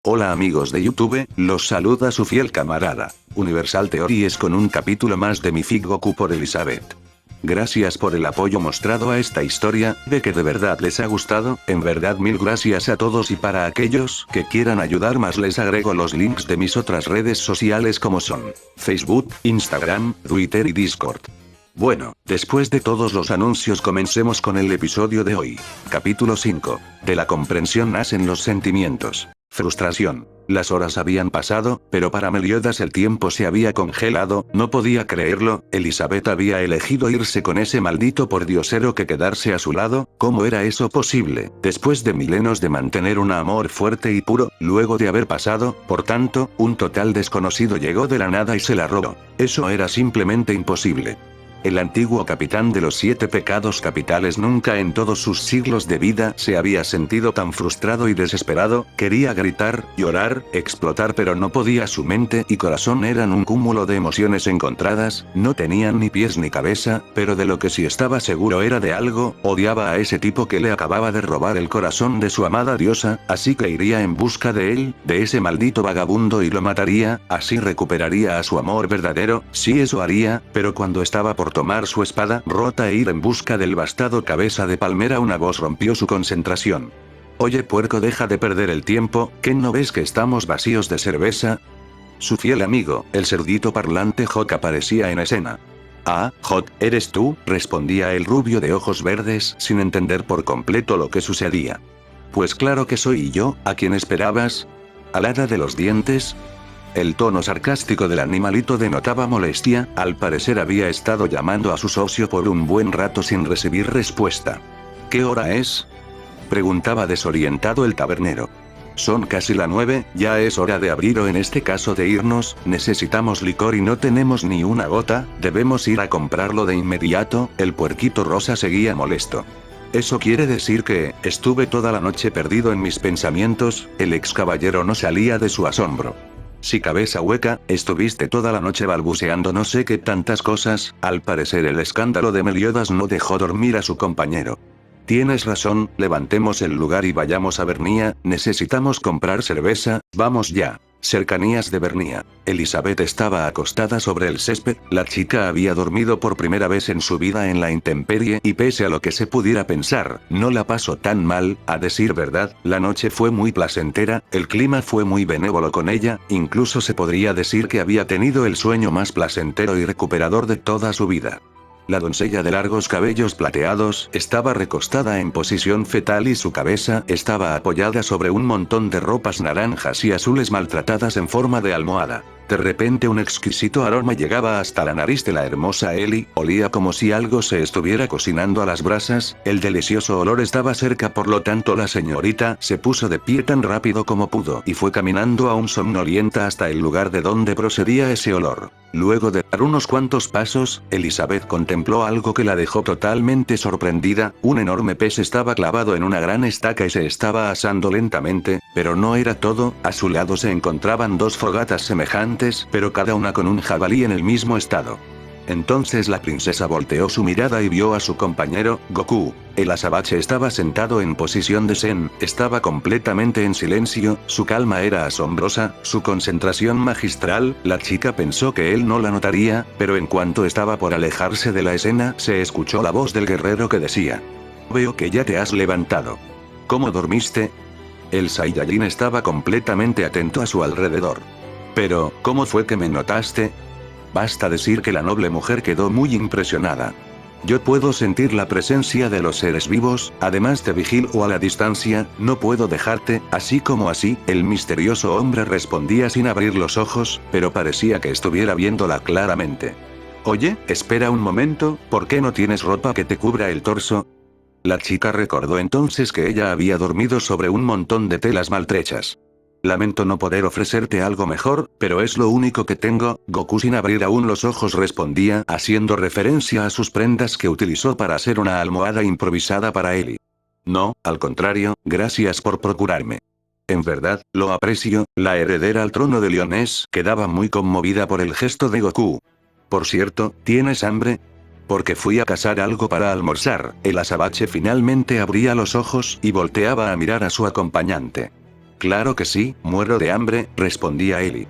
Hola amigos de YouTube, los saluda su fiel camarada, Universal Theories con un capítulo más de mi fic Goku por Elizabeth. Gracias por el apoyo mostrado a esta historia, de que de verdad les ha gustado, en verdad mil gracias a todos y para aquellos que quieran ayudar más les agrego los links de mis otras redes sociales como son Facebook, Instagram, Twitter y Discord. Bueno, después de todos los anuncios comencemos con el episodio de hoy. Capítulo 5. De la comprensión nacen los sentimientos. Frustración. Las horas habían pasado, pero para Meliodas el tiempo se había congelado, no podía creerlo, Elizabeth había elegido irse con ese maldito pordiosero que quedarse a su lado, ¿cómo era eso posible? Después de milenios de mantener un amor fuerte y puro, luego de haber pasado, por tanto, un total desconocido llegó de la nada y se la robó. Eso era simplemente imposible. El antiguo capitán de los 7 pecados capitales nunca en todos sus siglos de vida se había sentido tan frustrado y desesperado, quería gritar, llorar, explotar pero no podía, su mente y corazón eran un cúmulo de emociones encontradas, no tenían ni pies ni cabeza, pero de lo que sí estaba seguro era de algo, odiaba a ese tipo que le acababa de robar el corazón de su amada diosa, así que iría en busca de él, de ese maldito vagabundo y lo mataría, así recuperaría a su amor verdadero, sí eso haría, pero cuando estaba por tomar su espada rota e ir en busca del bastardo cabeza de palmera una voz rompió su concentración. Oye puerco, deja de perder el tiempo, ¿qué no ves que estamos vacíos de cerveza? Su fiel amigo, el cerdito parlante Hawk aparecía en escena. Ah, Hawk, ¿eres tú?, respondía el rubio de ojos verdes sin entender por completo lo que sucedía. Pues claro que soy yo, ¿a quién esperabas? ¿Al hada de los dientes? El tono sarcástico del animalito denotaba molestia, al parecer había estado llamando a su socio por un buen rato sin recibir respuesta. ¿Qué hora es?, preguntaba desorientado el tabernero. Son casi las 9, ya es hora de abrir o en este caso de irnos, necesitamos licor y no tenemos ni una gota, debemos ir a comprarlo de inmediato, el puerquito rosa seguía molesto. Eso quiere decir que, estuve toda la noche perdido en mis pensamientos, el ex caballero no salía de su asombro. Si cabeza hueca, estuviste toda la noche balbuceando no sé qué tantas cosas, al parecer el escándalo de Meliodas no dejó dormir a su compañero. Tienes razón, levantemos el lugar y vayamos a Bernia, necesitamos comprar cerveza, vamos ya. Cercanías de Bernia. Elizabeth estaba acostada sobre el césped, la chica había dormido por primera vez en su vida en la intemperie y pese a lo que se pudiera pensar, no la pasó tan mal, a decir verdad, la noche fue muy placentera, el clima fue muy benévolo con ella, incluso se podría decir que había tenido el sueño más placentero y recuperador de toda su vida. La doncella de largos cabellos plateados estaba recostada en posición fetal y su cabeza estaba apoyada sobre un montón de ropas naranjas y azules maltratadas en forma de almohada. De repente un exquisito aroma llegaba hasta la nariz de la hermosa Ellie, olía como si algo se estuviera cocinando a las brasas, el delicioso olor estaba cerca, por lo tanto la señorita se puso de pie tan rápido como pudo y fue caminando aún somnolienta hasta el lugar de donde procedía ese olor. Luego de dar unos cuantos pasos, Elizabeth contempló algo que la dejó totalmente sorprendida, un enorme pez estaba clavado en una gran estaca y se estaba asando lentamente, pero no era todo, a su lado se encontraban 2 fogatas semejantes, pero cada una con un jabalí en el mismo estado. Entonces la princesa volteó su mirada y vio a su compañero, Goku. El azabache estaba sentado en posición de zen, estaba completamente en silencio, su calma era asombrosa, su concentración magistral, la chica pensó que él no la notaría, pero en cuanto estaba por alejarse de la escena, se escuchó la voz del guerrero que decía: Veo que ya te has levantado. ¿Cómo dormiste? El Saiyajin estaba completamente atento a su alrededor. Pero, ¿cómo fue que me notaste? Basta decir que la noble mujer quedó muy impresionada. Yo puedo sentir la presencia de los seres vivos, además te vigilo a la distancia, no puedo dejarte, así como así, el misterioso hombre respondía sin abrir los ojos, pero parecía que estuviera viéndola claramente. Oye, espera un momento, ¿por qué no tienes ropa que te cubra el torso? La chica recordó entonces que ella había dormido sobre un montón de telas maltrechas. Lamento no poder ofrecerte algo mejor, pero es lo único que tengo, Goku sin abrir aún los ojos respondía, haciendo referencia a sus prendas que utilizó para hacer una almohada improvisada para Ellie. No, al contrario, gracias por procurarme. En verdad, lo aprecio, la heredera al trono de Leonés quedaba muy conmovida por el gesto de Goku. Por cierto, ¿tienes hambre? Porque fui a cazar algo para almorzar, el azabache finalmente abría los ojos y volteaba a mirar a su acompañante. Claro que sí, muero de hambre, respondía Eli.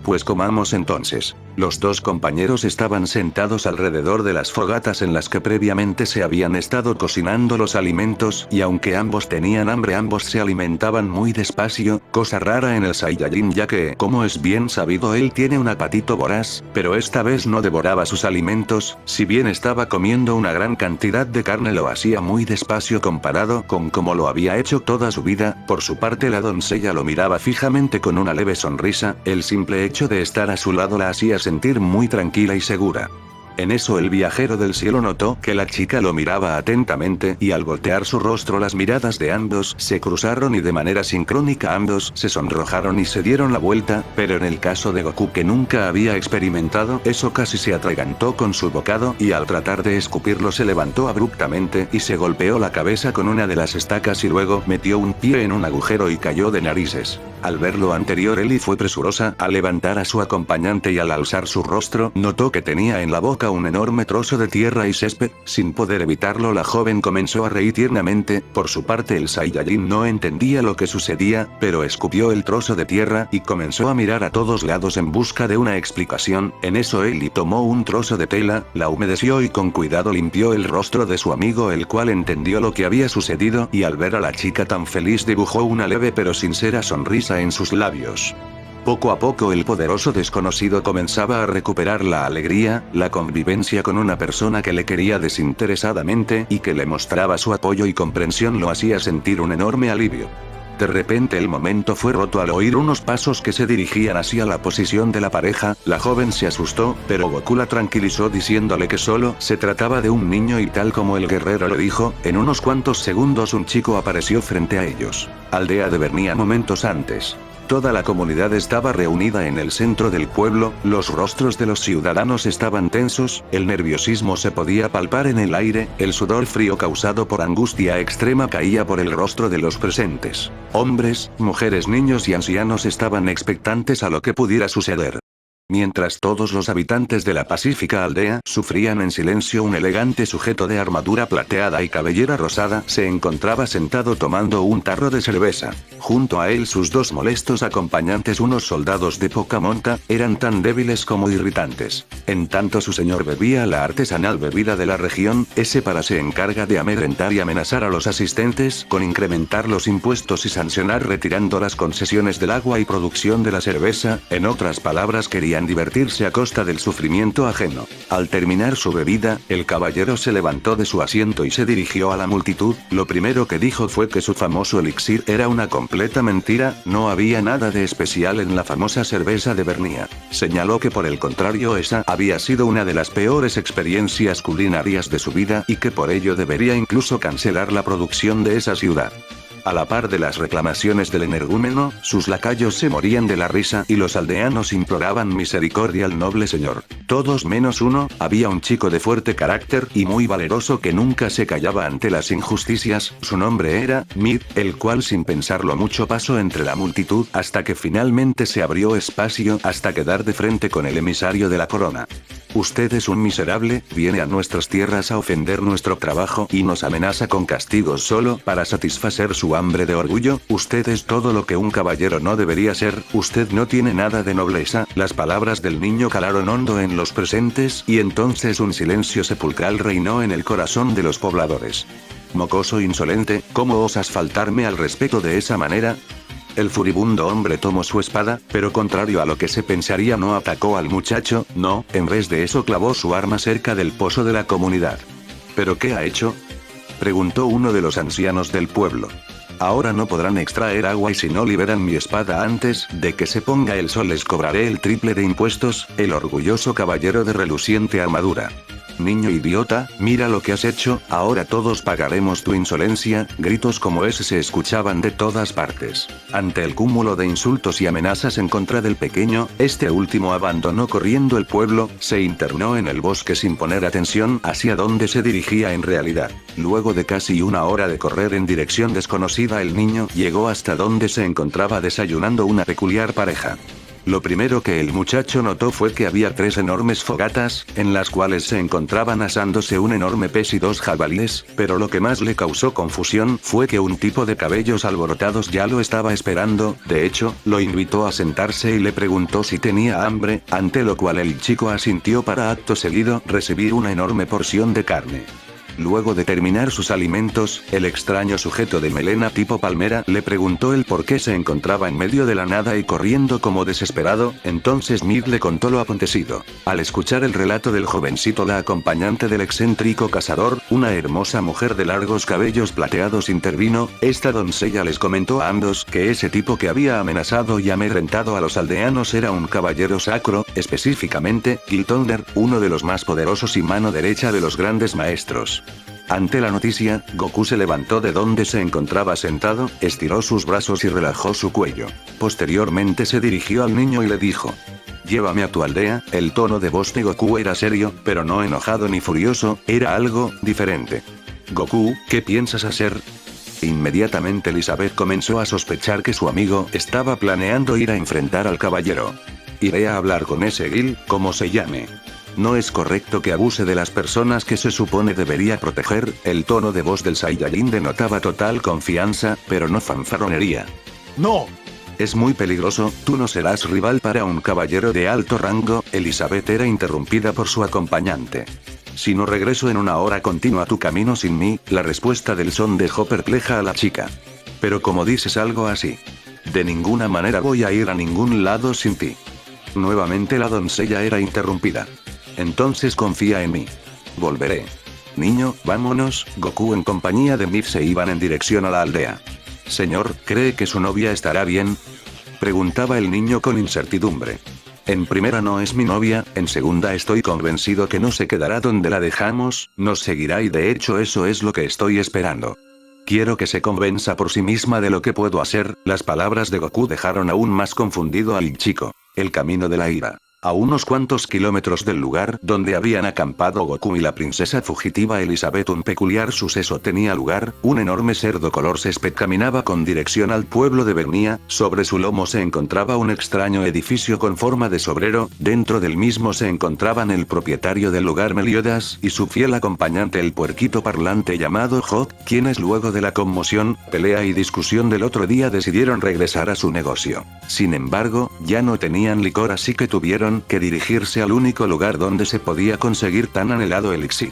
Pues comamos entonces. Los dos compañeros estaban sentados alrededor de las fogatas en las que previamente se habían estado cocinando los alimentos, y aunque ambos tenían hambre, ambos se alimentaban muy despacio, cosa rara en el Saiyajin, ya que, como es bien sabido, él tiene un apetito voraz, pero esta vez no devoraba sus alimentos. Si bien estaba comiendo una gran cantidad de carne, lo hacía muy despacio comparado con como lo había hecho toda su vida. Por su parte, la doncella lo miraba fijamente con una leve sonrisa. El simple hecho de estar a su lado la hacía sentir muy tranquila y segura. En eso el viajero del cielo notó que la chica lo miraba atentamente, y al voltear su rostro las miradas de ambos se cruzaron y de manera sincrónica ambos se sonrojaron y se dieron la vuelta, pero en el caso de Goku, que nunca había experimentado eso, casi se atragantó con su bocado y al tratar de escupirlo se levantó abruptamente y se golpeó la cabeza con una de las estacas y luego metió un pie en un agujero y cayó de narices. Al ver lo anterior, Eli fue presurosa a levantar a su acompañante y al alzar su rostro notó que tenía en la boca un enorme trozo de tierra y césped. Sin poder evitarlo, la joven comenzó a reír tiernamente. Por su parte, el Saiyajin no entendía lo que sucedía, pero escupió el trozo de tierra y comenzó a mirar a todos lados en busca de una explicación. En eso Eli tomó un trozo de tela, la humedeció y con cuidado limpió el rostro de su amigo, el cual entendió lo que había sucedido y al ver a la chica tan feliz dibujó una leve pero sincera sonrisa en sus labios. Poco a poco el poderoso desconocido comenzaba a recuperar la alegría. La convivencia con una persona que le quería desinteresadamente y que le mostraba su apoyo y comprensión lo hacía sentir un enorme alivio. De repente el momento fue roto al oír unos pasos que se dirigían hacia la posición de la pareja. La joven se asustó, pero Goku la tranquilizó diciéndole que solo se trataba de un niño y tal como el guerrero lo dijo, en unos cuantos segundos un chico apareció frente a ellos. Aldea de Bernia. Momentos antes. Toda la comunidad estaba reunida en el centro del pueblo, los rostros de los ciudadanos estaban tensos, el nerviosismo se podía palpar en el aire, el sudor frío causado por angustia extrema caía por el rostro de los presentes. Hombres, mujeres, niños y ancianos estaban expectantes a lo que pudiera suceder. Mientras todos los habitantes de la pacífica aldea sufrían en silencio, un elegante sujeto de armadura plateada y cabellera rosada se encontraba sentado tomando un tarro de cerveza. Junto a él sus dos molestos acompañantes, unos soldados de poca monta, eran tan débiles como irritantes. En tanto su señor bebía la artesanal bebida de la región, ese para se encarga de amedrentar y amenazar a los asistentes con incrementar los impuestos y sancionar retirando las concesiones del agua y producción de la cerveza. En otras palabras, querían divertirse a costa del sufrimiento ajeno. Al terminar su bebida, el caballero se levantó de su asiento y se dirigió a la multitud. Lo primero que dijo fue que su famoso elixir era una completa mentira, no había nada de especial en la famosa cerveza de Bernia. Señaló que por el contrario esa había sido una de las peores experiencias culinarias de su vida y que por ello debería incluso cancelar la producción de esa ciudad. A la par de las reclamaciones del energúmeno, sus lacayos se morían de la risa y los aldeanos imploraban misericordia al noble señor. Todos menos uno, había un chico de fuerte carácter y muy valeroso que nunca se callaba ante las injusticias. Su nombre era Mid, el cual sin pensarlo mucho pasó entre la multitud hasta que finalmente se abrió espacio hasta quedar de frente con el emisario de la corona. Usted es un miserable, viene a nuestras tierras a ofender nuestro trabajo y nos amenaza con castigos solo para satisfacer su hambre de orgullo. Usted es todo lo que un caballero no debería ser, usted no tiene nada de nobleza. Las palabras del niño calaron hondo en los presentes y entonces un silencio sepulcral reinó en el corazón de los pobladores. Mocoso insolente, ¿cómo osas faltarme al respeto de esa manera? El furibundo hombre tomó su espada, pero contrario a lo que se pensaría no atacó al muchacho, no, en vez de eso clavó su arma cerca del pozo de la comunidad. ¿Pero qué ha hecho?, preguntó uno de los ancianos del pueblo. Ahora no podrán extraer agua y si no liberan mi espada antes de que se ponga el sol les cobraré el triple de impuestos. El orgulloso caballero de reluciente armadura. Niño idiota, mira lo que has hecho, ahora todos pagaremos tu insolencia. Gritos como ese se escuchaban de todas partes. Ante el cúmulo de insultos y amenazas en contra del pequeño, este último abandonó corriendo el pueblo, se internó en el bosque sin poner atención hacia dónde se dirigía en realidad. Luego de casi una hora de correr en dirección desconocida, el niño llegó hasta donde se encontraba desayunando una peculiar pareja. Lo primero que el muchacho notó fue que había 3 enormes fogatas, en las cuales se encontraban asándose un enorme pez y 2 jabalíes, pero lo que más le causó confusión fue que un tipo de cabellos alborotados ya lo estaba esperando. De hecho, lo invitó a sentarse y le preguntó si tenía hambre, ante lo cual el chico asintió para acto seguido recibir una enorme porción de carne. Luego de terminar sus alimentos, el extraño sujeto de melena tipo palmera le preguntó el por qué se encontraba en medio de la nada y corriendo como desesperado. Entonces Mid le contó lo acontecido. Al escuchar el relato del jovencito, la acompañante del excéntrico cazador, una hermosa mujer de largos cabellos plateados, intervino. Esta doncella les comentó a ambos que ese tipo que había amenazado y amedrentado a los aldeanos era un caballero sacro, específicamente, Giltonder, uno de los más poderosos y mano derecha de los grandes maestros. Ante la noticia, Goku se levantó de donde se encontraba sentado, estiró sus brazos y relajó su cuello. Posteriormente se dirigió al niño y le dijo: llévame a tu aldea. El tono de voz de Goku era serio, pero no enojado ni furioso, era algo diferente. Goku, ¿qué piensas hacer? Inmediatamente Elizabeth comenzó a sospechar que su amigo estaba planeando ir a enfrentar al caballero. Iré a hablar con ese Gil, como se llame. No es correcto que abuse de las personas que se supone debería proteger. El tono de voz del Saiyajin denotaba total confianza, pero no fanfarronería. ¡No! Es muy peligroso, tú no serás rival para un caballero de alto rango. Elizabeth era interrumpida por su acompañante. Si no regreso en una hora, continúa tu camino sin mí. La respuesta del son dejó perpleja a la chica. Pero como dices algo así, de ninguna manera voy a ir a ningún lado sin ti. Nuevamente la doncella era interrumpida. Entonces confía en mí. Volveré. Niño, vámonos. Goku en compañía de Mif se iban en dirección a la aldea. Señor, ¿cree que su novia estará bien?, preguntaba el niño con incertidumbre. En primera, no es mi novia. En segunda, estoy convencido que no se quedará donde la dejamos, nos seguirá y de hecho eso es lo que estoy esperando. Quiero que se convenza por sí misma de lo que puedo hacer. Las palabras de Goku dejaron aún más confundido al chico. El camino de la ira. A unos cuantos kilómetros del lugar donde habían acampado Goku y la princesa fugitiva Elizabeth, un peculiar suceso tenía lugar. Un enorme cerdo color césped caminaba con dirección al pueblo de Bernia. Sobre su lomo se encontraba un extraño edificio con forma de sombrero. Dentro del mismo se encontraban el propietario del lugar Meliodas y su fiel acompañante el puerquito parlante llamado Hawk, quienes luego de la conmoción, pelea y discusión del otro día decidieron regresar a su negocio. Sin embargo, ya no tenían licor, así que tuvieron que dirigirse al único lugar donde se podía conseguir tan anhelado elixir.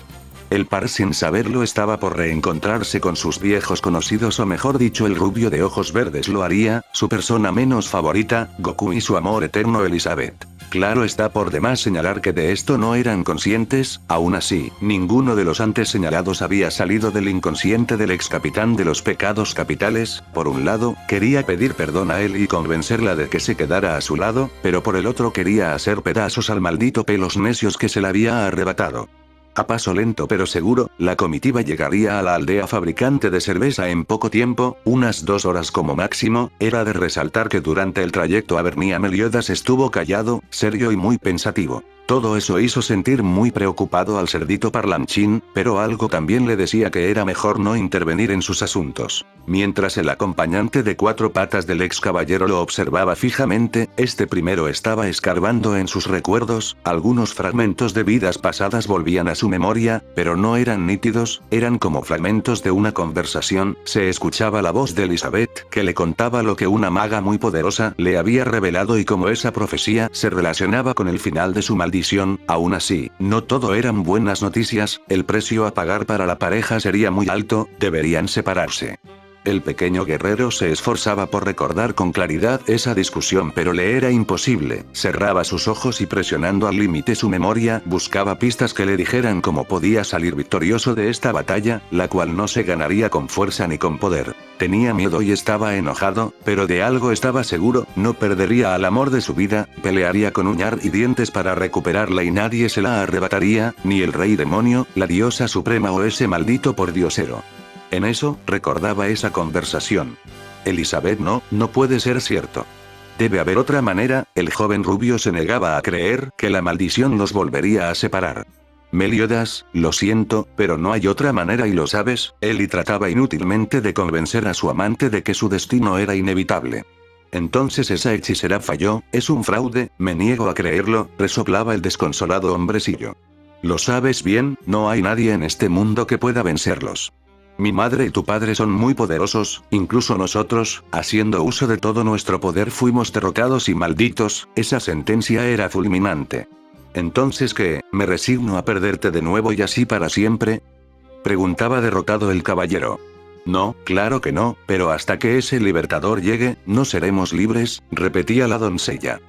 El par, sin saberlo, estaba por reencontrarse con sus viejos conocidos, o mejor dicho, el rubio de ojos verdes lo haría, su persona menos favorita, Goku, y su amor eterno Elizabeth. Claro está, por demás señalar que de esto no eran conscientes. Aún así, ninguno de los antes señalados había salido del inconsciente del ex capitán de los pecados capitales. Por un lado, quería pedir perdón a él y convencerla de que se quedara a su lado, pero por el otro quería hacer pedazos al maldito pelos necios que se le había arrebatado. A paso lento pero seguro, la comitiva llegaría a la aldea fabricante de cerveza en poco tiempo, unas 2 horas como máximo. Era de resaltar que durante el trayecto a Bernia Meliodas estuvo callado, serio y muy pensativo. Todo eso hizo sentir muy preocupado al cerdito parlanchín, pero algo también le decía que era mejor no intervenir en sus asuntos. Mientras el acompañante de 4 patas del ex caballero lo observaba fijamente, este primero estaba escarbando en sus recuerdos. Algunos fragmentos de vidas pasadas volvían a su memoria, pero no eran nítidos, eran como fragmentos de una conversación. Se escuchaba la voz de Elizabeth, que le contaba lo que una maga muy poderosa le había revelado y cómo esa profecía se relacionaba con el final de su maldición. Aún así, no todo eran buenas noticias. El precio a pagar para la pareja sería muy alto, deberían separarse. El pequeño guerrero se esforzaba por recordar con claridad esa discusión, pero le era imposible. Cerraba sus ojos y, presionando al límite su memoria, buscaba pistas que le dijeran cómo podía salir victorioso de esta batalla, la cual no se ganaría con fuerza ni con poder. Tenía miedo y estaba enojado, pero de algo estaba seguro: no perdería al amor de su vida, pelearía con uñar y dientes para recuperarla y nadie se la arrebataría, ni el rey demonio, la diosa suprema o ese maldito pordiosero. En eso, recordaba esa conversación. Elizabeth, no puede ser cierto. Debe haber otra manera. El joven rubio se negaba a creer que la maldición los volvería a separar. Meliodas, lo siento, pero no hay otra manera y lo sabes. Él trataba inútilmente de convencer a su amante de que su destino era inevitable. Entonces esa hechicera falló, es un fraude, me niego a creerlo, resoplaba el desconsolado hombrecillo. Lo sabes bien, no hay nadie en este mundo que pueda vencerlos. Mi madre y tu padre son muy poderosos, incluso nosotros, haciendo uso de todo nuestro poder fuimos derrotados y malditos, esa sentencia era fulminante. ¿Entonces qué, me resigno a perderte de nuevo y así para siempre? Preguntaba derrotado el caballero. No, claro que no, pero hasta que ese libertador llegue, no seremos libres, repetía la doncella.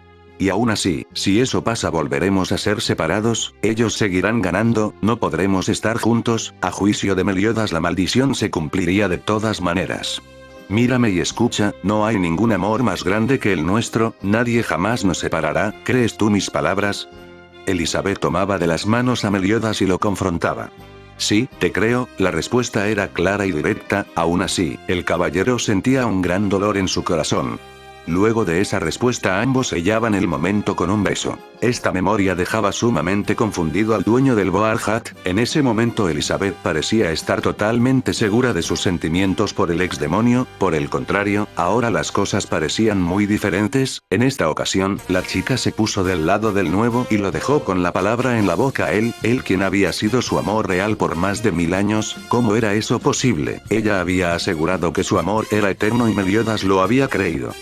Y aún así, si eso pasa volveremos a ser separados, ellos seguirán ganando, no podremos estar juntos, a juicio de Meliodas la maldición se cumpliría de todas maneras. Mírame y escucha, no hay ningún amor más grande que el nuestro, nadie jamás nos separará, ¿crees tú mis palabras? Elizabeth tomaba de las manos a Meliodas y lo confrontaba. Sí, te creo, la respuesta era clara y directa, aún así, el caballero sentía un gran dolor en su corazón. Luego de esa respuesta ambos sellaban el momento con un beso. Esta memoria dejaba sumamente confundido al dueño del Boar Hat, en ese momento Elizabeth parecía estar totalmente segura de sus sentimientos por el ex demonio, por el contrario, ahora las cosas parecían muy diferentes, en esta ocasión, la chica se puso del lado del nuevo y lo dejó con la palabra en la boca él quien había sido su amor real por más de 1000 años, ¿cómo era eso posible? Ella había asegurado que su amor era eterno y Meliodas lo había creído.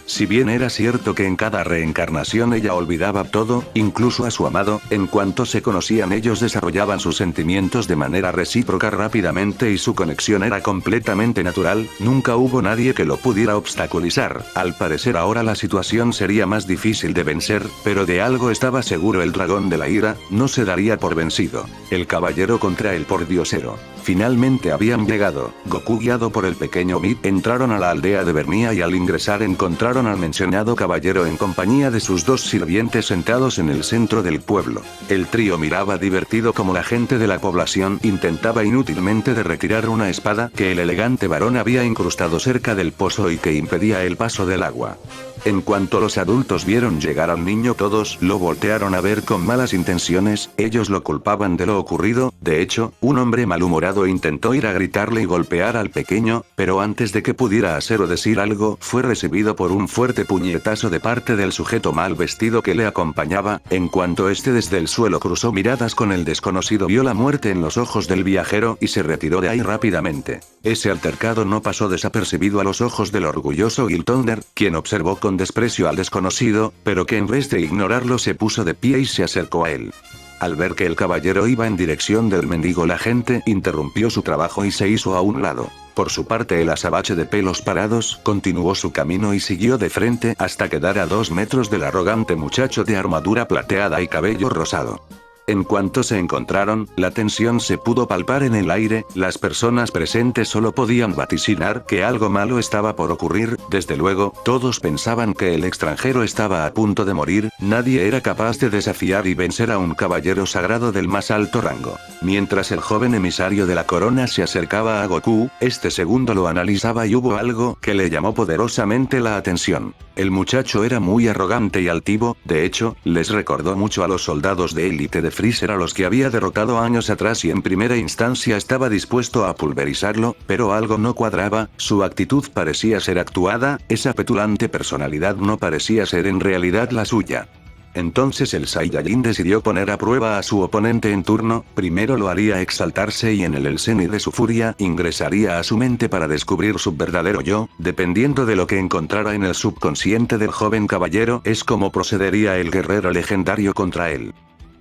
Si bien era cierto que en cada reencarnación ella olvidaba todo, incluso a su amado, en cuanto se conocían ellos desarrollaban sus sentimientos de manera recíproca rápidamente y su conexión era completamente natural, nunca hubo nadie que lo pudiera obstaculizar. Al parecer ahora la situación sería más difícil de vencer, pero de algo estaba seguro el dragón de la ira, no se daría por vencido. El caballero contra el pordiosero. Finalmente habían llegado. Goku guiado por el pequeño Mid entraron a la aldea de Vernia y al ingresar encontraron al mencionado caballero en compañía de sus dos sirvientes sentados en el centro del pueblo. El trío miraba divertido como la gente de la población intentaba inútilmente de retirar una espada que el elegante varón había incrustado cerca del pozo y que impedía el paso del agua. En cuanto los adultos vieron llegar al niño todos lo voltearon a ver con malas intenciones, ellos lo culpaban de lo ocurrido, de hecho, un hombre malhumorado intentó ir a gritarle y golpear al pequeño, pero antes de que pudiera hacer o decir algo, fue recibido por un fuerte puñetazo de parte del sujeto mal vestido que le acompañaba, en cuanto este desde el suelo cruzó miradas con el desconocido vio la muerte en los ojos del viajero y se retiró de ahí rápidamente. Ese altercado no pasó desapercibido a los ojos del orgulloso Gil Thunder, quien observó con desprecio al desconocido, pero que en vez de ignorarlo se puso de pie y se acercó a él. Al ver que el caballero iba en dirección del mendigo la gente interrumpió su trabajo y se hizo a un lado. Por su parte el azabache de pelos parados continuó su camino y siguió de frente hasta quedar a 2 metros del arrogante muchacho de armadura plateada y cabello rosado. En cuanto se encontraron, la tensión se pudo palpar en el aire, las personas presentes solo podían vaticinar que algo malo estaba por ocurrir, desde luego, todos pensaban que el extranjero estaba a punto de morir, nadie era capaz de desafiar y vencer a un caballero sagrado del más alto rango. Mientras el joven emisario de la corona se acercaba a Goku, este segundo lo analizaba y hubo algo que le llamó poderosamente la atención. El muchacho era muy arrogante y altivo, de hecho, les recordó mucho a los soldados de élite de Freezer a los que había derrotado años atrás y en primera instancia estaba dispuesto a pulverizarlo, pero algo no cuadraba, su actitud parecía ser actuada, esa petulante personalidad no parecía ser en realidad la suya. Entonces el Saiyajin decidió poner a prueba a su oponente en turno, primero lo haría exaltarse y en el cenit de su furia ingresaría a su mente para descubrir su verdadero yo, dependiendo de lo que encontrara en el subconsciente del joven caballero es como procedería el guerrero legendario contra él.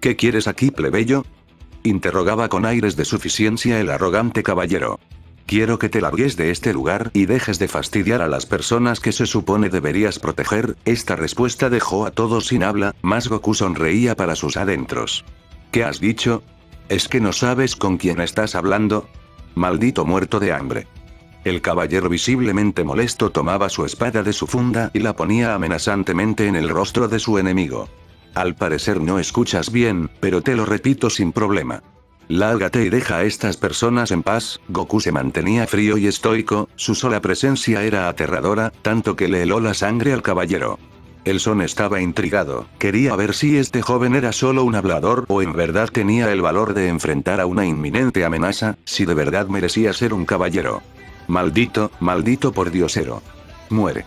¿Qué quieres aquí, plebeyo?, interrogaba con aires de suficiencia el arrogante caballero. Quiero que te largues de este lugar y dejes de fastidiar a las personas que se supone deberías proteger. Esta respuesta dejó a todos sin habla, mas Goku sonreía para sus adentros. ¿Qué has dicho? ¿Es que no sabes con quién estás hablando? Maldito muerto de hambre. El caballero visiblemente molesto tomaba su espada de su funda y la ponía amenazantemente en el rostro de su enemigo. Al parecer no escuchas bien, pero te lo repito sin problema. Lárgate y deja a estas personas en paz. Goku se mantenía frío y estoico, su sola presencia era aterradora, tanto que le heló la sangre al caballero. El Son estaba intrigado, quería ver si este joven era solo un hablador o en verdad tenía el valor de enfrentar a una inminente amenaza, si de verdad merecía ser un caballero. Maldito, maldito pordiosero. Muere.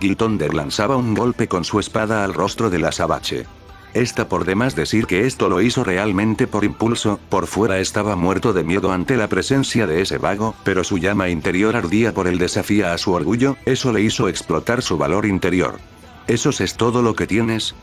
Giltonder lanzaba un golpe con su espada al rostro de la Sabache. Está por demás decir que esto lo hizo realmente por impulso, por fuera estaba muerto de miedo ante la presencia de ese vago, pero su llama interior ardía por el desafío a su orgullo, eso le hizo explotar su valor interior. ¿Eso es todo lo que tienes?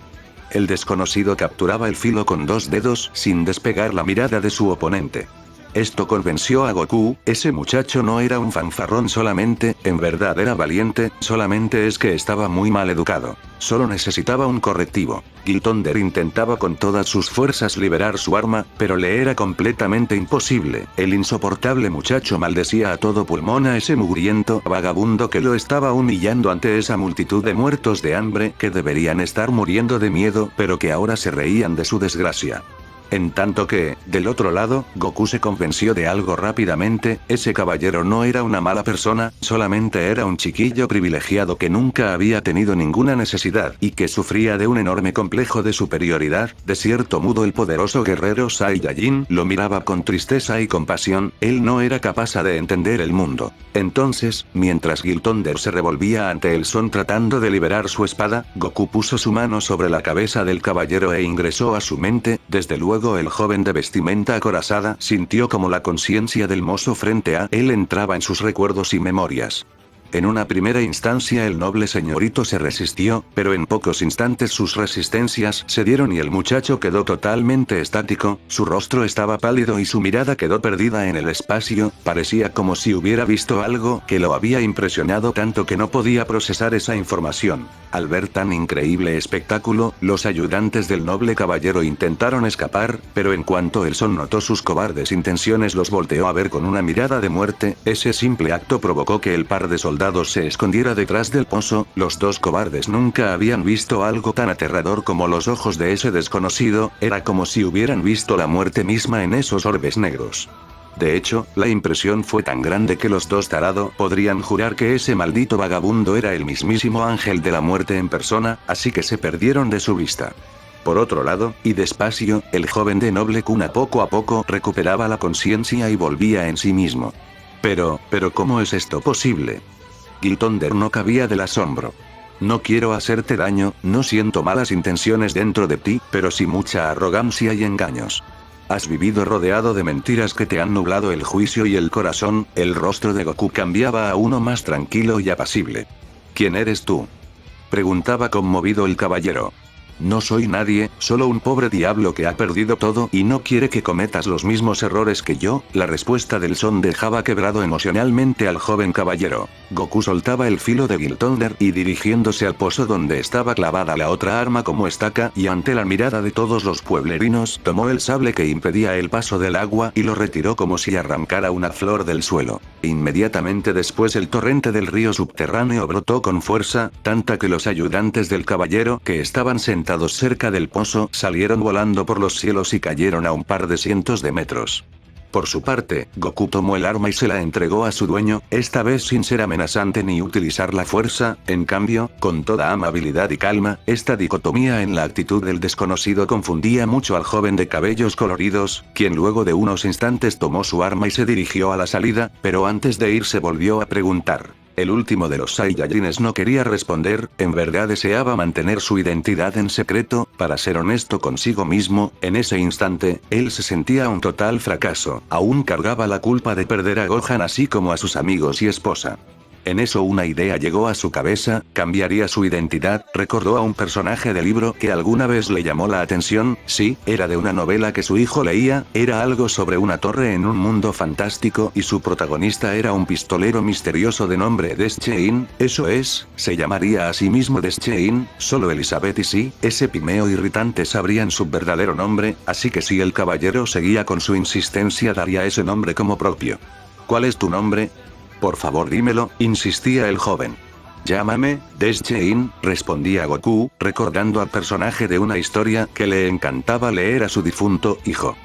El desconocido capturaba el filo con 2 dedos sin despegar la mirada de su oponente. Esto convenció a Goku, ese muchacho no era un fanfarrón solamente, en verdad era valiente, solamente es que estaba muy mal educado. Solo necesitaba un correctivo. Giltonder intentaba con todas sus fuerzas liberar su arma, pero le era completamente imposible. El insoportable muchacho maldecía a todo pulmón a ese mugriento vagabundo que lo estaba humillando ante esa multitud de muertos de hambre que deberían estar muriendo de miedo, pero que ahora se reían de su desgracia. En tanto que, del otro lado, Goku se convenció de algo rápidamente, ese caballero no era una mala persona, solamente era un chiquillo privilegiado que nunca había tenido ninguna necesidad y que sufría de un enorme complejo de superioridad. De cierto modo el poderoso guerrero Saiyajin lo miraba con tristeza y compasión, él no era capaz de entender el mundo. Entonces, mientras Giltonder se revolvía ante el son tratando de liberar su espada, Goku puso su mano sobre la cabeza del caballero e ingresó a su mente, desde luego el joven de vestimenta acorazada sintió como la conciencia del mozo frente a él entraba en sus recuerdos y memorias. En una primera instancia el noble señorito se resistió, pero en pocos instantes sus resistencias cedieron y el muchacho quedó totalmente estático, su rostro estaba pálido y su mirada quedó perdida en el espacio, parecía como si hubiera visto algo que lo había impresionado tanto que no podía procesar esa información. Al ver tan increíble espectáculo, los ayudantes del noble caballero intentaron escapar, pero en cuanto el son notó sus cobardes intenciones los volteó a ver con una mirada de muerte, ese simple acto provocó que el par de soldados se escondiera detrás del pozo, los 2 cobardes nunca habían visto algo tan aterrador como los ojos de ese desconocido, era como si hubieran visto la muerte misma en esos orbes negros. De hecho, la impresión fue tan grande que los 2 tarados podrían jurar que ese maldito vagabundo era el mismísimo ángel de la muerte en persona, así que se perdieron de su vista. Por otro lado, y despacio, el joven de noble cuna poco a poco recuperaba la conciencia y volvía en sí mismo. Pero ¿cómo es esto posible? Giltonder no cabía del asombro. No quiero hacerte daño, no siento malas intenciones dentro de ti, pero sí mucha arrogancia y engaños. Has vivido rodeado de mentiras que te han nublado el juicio y el corazón. El rostro de Goku cambiaba a uno más tranquilo y apacible. ¿Quién eres tú?, preguntaba conmovido el caballero. No soy nadie, solo un pobre diablo que ha perdido todo y no quiere que cometas los mismos errores que yo. La respuesta del son dejaba quebrado emocionalmente al joven caballero. Goku soltaba el filo de Giltonder y dirigiéndose al pozo donde estaba clavada la otra arma como estaca y ante la mirada de todos los pueblerinos tomó el sable que impedía el paso del agua y lo retiró como si arrancara una flor del suelo. Inmediatamente después el torrente del río subterráneo brotó con fuerza, tanta que los ayudantes del caballero que estaban sentados cerca del pozo salieron volando por los cielos y cayeron a un par de cientos de metros. Por su parte, Goku tomó el arma y se la entregó a su dueño, esta vez sin ser amenazante ni utilizar la fuerza, en cambio, con toda amabilidad y calma. Esta dicotomía en la actitud del desconocido confundía mucho al joven de cabellos coloridos, quien luego de unos instantes tomó su arma y se dirigió a la salida, pero antes de irse volvió a preguntar. El último de los Saiyajines no quería responder, en verdad deseaba mantener su identidad en secreto, para ser honesto consigo mismo, en ese instante, él se sentía un total fracaso, aún cargaba la culpa de perder a Gohan así como a sus amigos y esposa. En eso una idea llegó a su cabeza, cambiaría su identidad, recordó a un personaje de libro que alguna vez le llamó la atención, sí, era de una novela que su hijo leía, era algo sobre una torre en un mundo fantástico y su protagonista era un pistolero misterioso de nombre Deschein, eso es, se llamaría a sí mismo Deschein, solo Elizabeth y sí, ese pimeo irritante sabrían su verdadero nombre, así que si el caballero seguía con su insistencia daría ese nombre como propio. ¿Cuál es tu nombre? Por favor dímelo, insistía el joven. Llámame, Deschein, respondía Goku, recordando al personaje de una historia que le encantaba leer a su difunto hijo.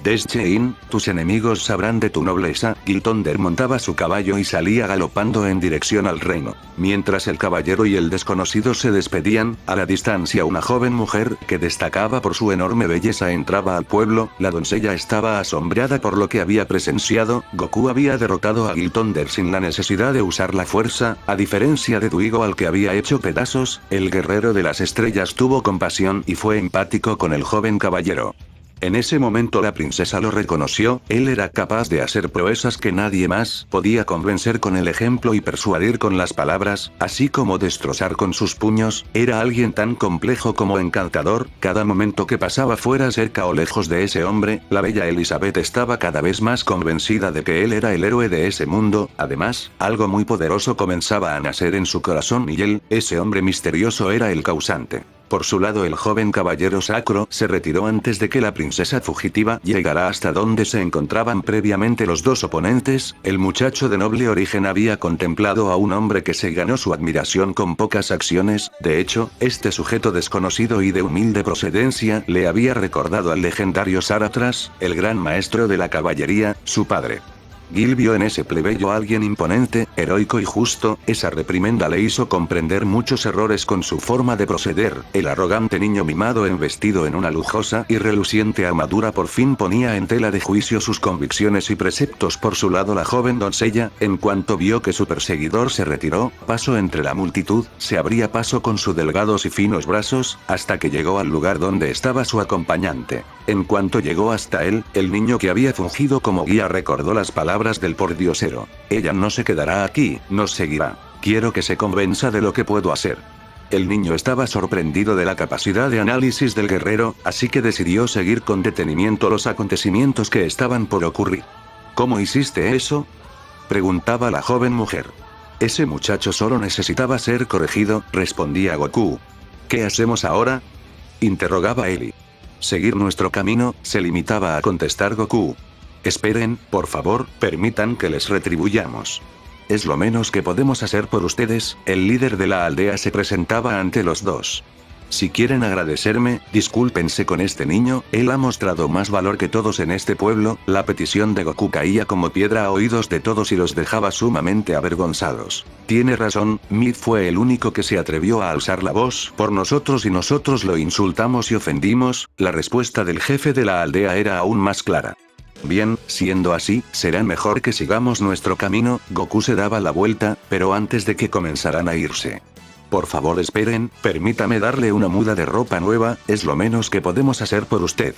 Desde tus enemigos sabrán de tu nobleza. Giltonder montaba su caballo y salía galopando en dirección al reino. Mientras el caballero y el desconocido se despedían, a la distancia una joven mujer, que destacaba por su enorme belleza, entraba al pueblo. La doncella estaba asombrada por lo que había presenciado. Goku había derrotado a Giltonder sin la necesidad de usar la fuerza, a diferencia de Duigo al que había hecho pedazos. El guerrero de las estrellas tuvo compasión y fue empático con el joven caballero. En ese momento la princesa lo reconoció. Él era capaz de hacer proezas que nadie más podía convencer con el ejemplo y persuadir con las palabras, así como destrozar con sus puños. Era alguien tan complejo como encantador. Cada momento que pasaba fuera, cerca o lejos de ese hombre, la bella Elizabeth estaba cada vez más convencida de que él era el héroe de ese mundo. Además, algo muy poderoso comenzaba a nacer en su corazón y él, ese hombre misterioso, era el causante. Por su lado, el joven caballero sacro se retiró antes de que la princesa fugitiva llegara hasta donde se encontraban previamente los dos oponentes. El muchacho de noble origen había contemplado a un hombre que se ganó su admiración con pocas acciones. De hecho, este sujeto desconocido y de humilde procedencia le había recordado al legendario Saratras, el gran maestro de la caballería, su padre. Gil vio en ese plebeyo a alguien imponente, heroico y justo. Esa reprimenda le hizo comprender muchos errores con su forma de proceder. El arrogante niño mimado vestido en una lujosa y reluciente armadura por fin ponía en tela de juicio sus convicciones y preceptos. Por su lado, la joven doncella, en cuanto vio que su perseguidor se retiró, pasó entre la multitud, se abría paso con sus delgados y finos brazos, hasta que llegó al lugar donde estaba su acompañante. En cuanto llegó hasta él, el niño que había fungido como guía recordó las palabras del pordiosero. Ella no se quedará aquí, nos seguirá. Quiero que se convenza de lo que puedo hacer. El niño estaba sorprendido de la capacidad de análisis del guerrero, así que decidió seguir con detenimiento los acontecimientos que estaban por ocurrir. ¿Cómo hiciste eso?, preguntaba la joven mujer. Ese muchacho solo necesitaba ser corregido, respondía Goku. ¿Qué hacemos ahora?, interrogaba Eli. Seguir nuestro camino, se limitaba a contestar Goku. Esperen, por favor, permitan que les retribuyamos. Es lo menos que podemos hacer por ustedes. El líder de la aldea se presentaba ante los dos. Si quieren agradecerme, discúlpense con este niño, él ha mostrado más valor que todos en este pueblo. La petición de Goku caía como piedra a oídos de todos y los dejaba sumamente avergonzados. Tiene razón, Mid fue el único que se atrevió a alzar la voz por nosotros y nosotros lo insultamos y ofendimos. La respuesta del jefe de la aldea era aún más clara. Bien, siendo así, será mejor que sigamos nuestro camino. Goku se daba la vuelta, pero antes de que comenzaran a irse. Por favor esperen, permítame darle una muda de ropa nueva, es lo menos que podemos hacer por usted.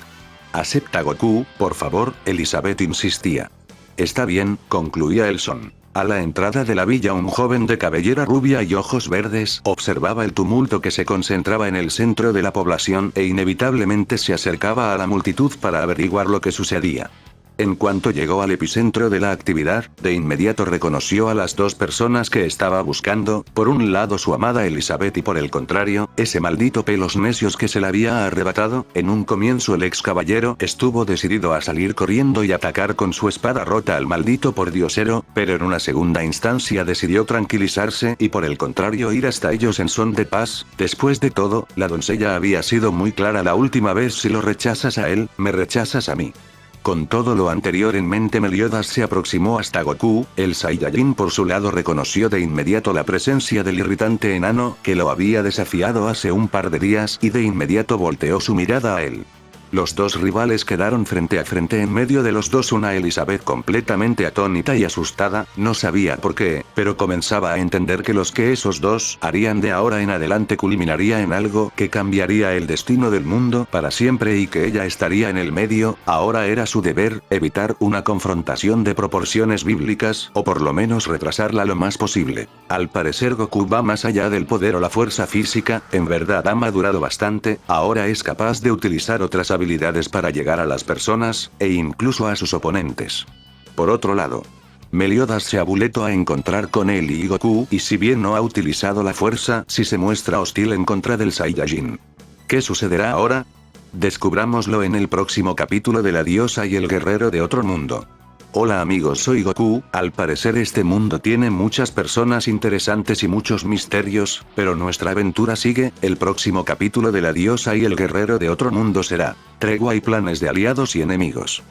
Acepta Goku, por favor, Elizabeth insistía. Está bien, concluía el son. A la entrada de la villa un joven de cabellera rubia y ojos verdes observaba el tumulto que se concentraba en el centro de la población e inevitablemente se acercaba a la multitud para averiguar lo que sucedía. En cuanto llegó al epicentro de la actividad, de inmediato reconoció a las dos personas que estaba buscando, por un lado su amada Elizabeth y por el contrario, ese maldito pelos necios que se la había arrebatado. En un comienzo el ex caballero estuvo decidido a salir corriendo y atacar con su espada rota al maldito pordiosero, pero en una segunda instancia decidió tranquilizarse y por el contrario ir hasta ellos en son de paz. Después de todo, la doncella había sido muy clara la última vez: si lo rechazas a él, me rechazas a mí. Con todo lo anterior en mente, Meliodas se aproximó hasta Goku. El Saiyajin por su lado reconoció de inmediato la presencia del irritante enano, que lo había desafiado hace un par de días, y de inmediato volteó su mirada a él. Los dos rivales quedaron frente a frente. En medio de los dos una Elizabeth completamente atónita y asustada, no sabía por qué, pero comenzaba a entender que los que esos dos harían de ahora en adelante culminaría en algo que cambiaría el destino del mundo para siempre y que ella estaría en el medio. Ahora era su deber evitar una confrontación de proporciones bíblicas, o por lo menos retrasarla lo más posible. Al parecer Goku va más allá del poder o la fuerza física, en verdad ha madurado bastante, ahora es capaz de utilizar otras habilidades para llegar a las personas, e incluso a sus oponentes. Por otro lado, Meliodas se ha vuelto a encontrar con él y Goku, y si bien no ha utilizado la fuerza, sí se muestra hostil en contra del Saiyajin. ¿Qué sucederá ahora? Descubrámoslo en el próximo capítulo de La diosa y el guerrero de otro mundo. Hola amigos, soy Goku. Al parecer este mundo tiene muchas personas interesantes y muchos misterios, pero nuestra aventura sigue. El próximo capítulo de la diosa y el guerrero de otro mundo será tregua y planes de aliados y enemigos.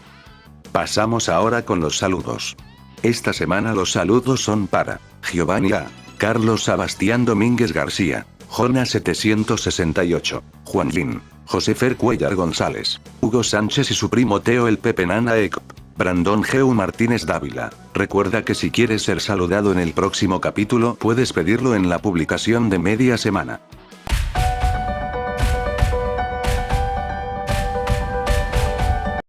Pasamos ahora con los saludos. Esta semana los saludos son para Giovanni A, Carlos Sebastián Domínguez García, Jona 768, Juan Lin, José Fer Cuellar González, Hugo Sánchez y su primo Teo el Pepe Nana Ecop, Brandon Geu Martínez Dávila. Recuerda que si quieres ser saludado en el próximo capítulo puedes pedirlo en la publicación de media semana.